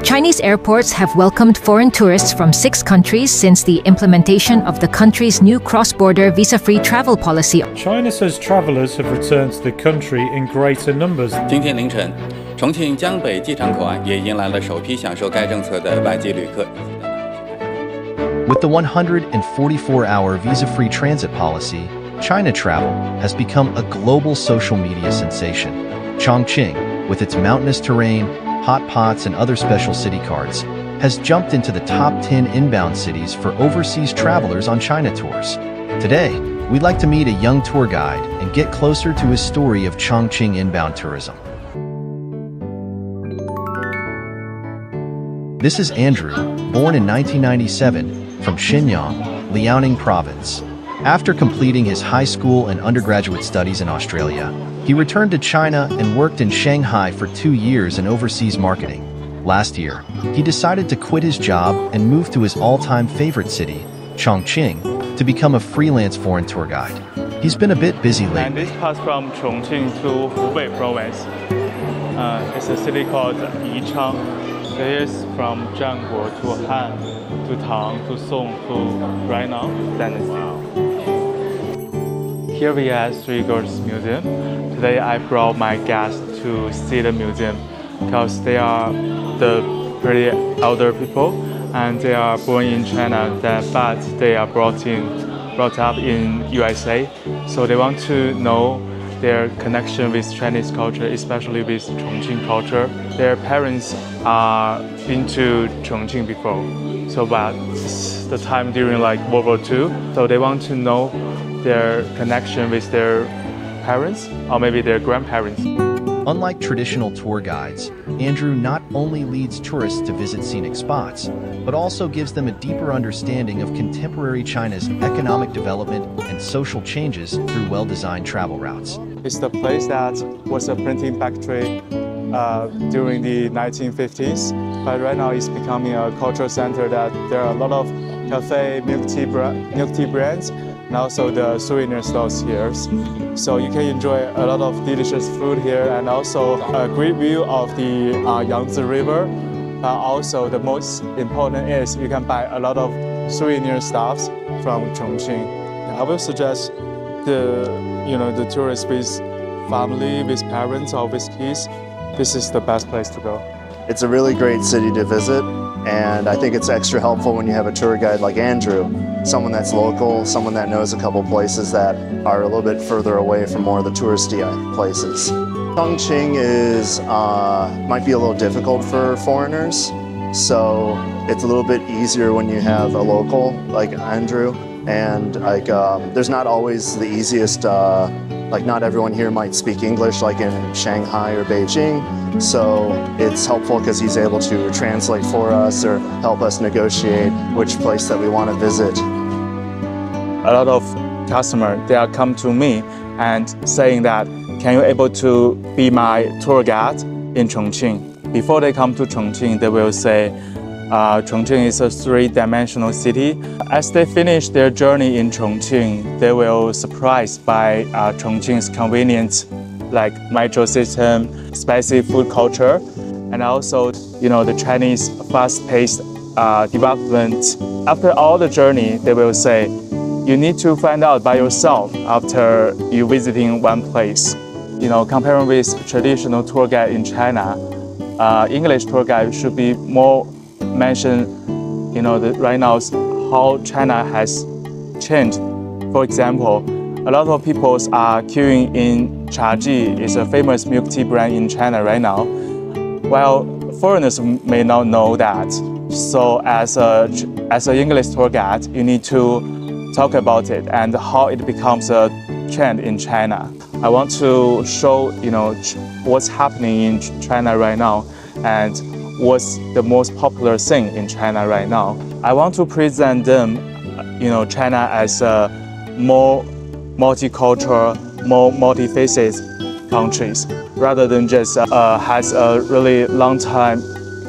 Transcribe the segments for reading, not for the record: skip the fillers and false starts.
Chinese airports have welcomed foreign tourists from 6 countries since the implementation of the country's new cross-border visa-free travel policy. China says travelers have returned to the country in greater numbers. 今天凌晨，重庆江北机场口岸也迎来了首批享受该政策的外籍旅客。 With the 144-hour visa-free transit policy, China travel has become a global social media sensation. Chongqing, with its mountainous terrain, hot pots, and other special city cards, has jumped into the top 10 inbound cities for overseas travelers on China tours. Today, we'd like to meet a young tour guide and get closer to his story of Chongqing inbound tourism. This is Andrew, born in 1997, from Shenyang, Liaoning province. After completing his high school and undergraduate studies in Australia, he returned to China and worked in Shanghai for 2 years in overseas marketing. Last year, he decided to quit his job and move to his all-time favorite city, Chongqing, to become a freelance foreign tour guide. He's been a bit busy lately. And this pass from Chongqing to Hubei province. It's a city called iChongqing. It is from Zhanguo to Han, to Tang, to Song, to right now, Dynasty. Here we have Three Gorges Museum. Today I brought my guests to see the museum because they are the pretty elder people and they are born in China, but they are brought up in USA. So they want to know their connection with Chinese culture, especially with Chongqing culture. Their parents are been to Chongqing before, so but it's the time during like World War II. So they want to know their connection with their parents or maybe their grandparents. Unlike traditional tour guides, Andrew not only leads tourists to visit scenic spots, but also gives them a deeper understanding of contemporary China's economic development and social changes through well-designed travel routes. It's the place that was a printing factory during the 1950s, but right now it's becoming a cultural center that there are a lot of cafe, milk tea brands, and also the souvenir stores here. So you can enjoy a lot of delicious food here and also a great view of the Yangtze River. Also the most important is you can buy a lot of souvenir stuffs from Chongqing. I will suggest the tourists with family, with parents or with kids, this is the best place to go. It's a really great city to visit, and I think it's extra helpful when you have a tour guide like Andrew, someone that's local, someone that knows a couple places that are a little bit further away from more of the touristy places. Chongqing might be a little difficult for foreigners, so it's a little bit easier when you have a local like Andrew, and there's not always the easiest, not everyone here might speak English like in Shanghai or Beijing, so it's helpful because he's able to translate for us or help us negotiate which place that we want to visit. A lot of customers, they are come to me and saying that, can you able to be my tour guide in Chongqing? Before they come to Chongqing, they will say, Chongqing is a 3-dimensional city. As they finish their journey in Chongqing, they will surprised by Chongqing's convenient like metro system, spicy food culture, and also the Chinese fast-paced development. After all the journey, they will say, you need to find out by yourself after you visiting one place. Comparing with traditional tour guide in China, English tour guide should be more mention, right now how China has changed. For example, a lot of people are queuing in Chaji. It's a famous milk tea brand in China right now. While foreigners may not know that. So as an English tour guide, you need to talk about it and how it becomes a trend in China. I want to show, what's happening in China right now and what's the most popular thing in China right now. I want to present them, China as a more multicultural, more multifaceted countries, rather than just has a really long time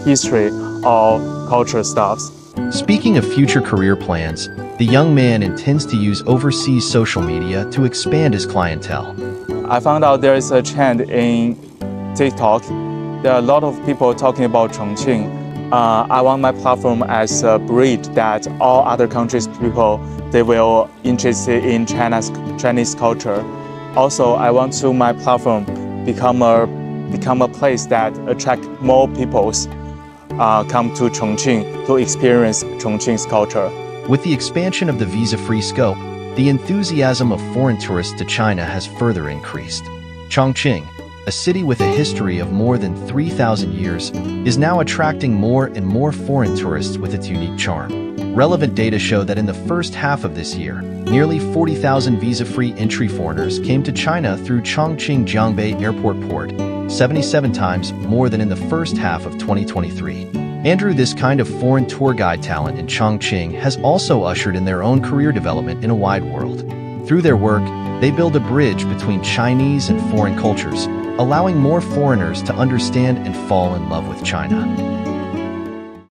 history of cultural stuffs. Speaking of future career plans, the young man intends to use overseas social media to expand his clientele. I found out there is a trend in TikTok. There are a lot of people talking about Chongqing. I want my platform as a bridge that all other countries' people, they will interested in Chinese culture. Also, I want to my platform become a place that attract more peoples come to Chongqing to experience Chongqing's culture. With the expansion of the visa-free scope, the enthusiasm of foreign tourists to China has further increased. Chongqing, a city with a history of more than 3,000 years, is now attracting more and more foreign tourists with its unique charm. Relevant data show that in the first half of this year, nearly 40,000 visa-free entry foreigners came to China through Chongqing Jiangbei Airport Port, 77 times more than in the first half of 2023. Andrew, this kind of foreign tour guide talent in Chongqing has also ushered in their own career development in a wide world. Through their work, they build a bridge between Chinese and foreign cultures, allowing more foreigners to understand and fall in love with China.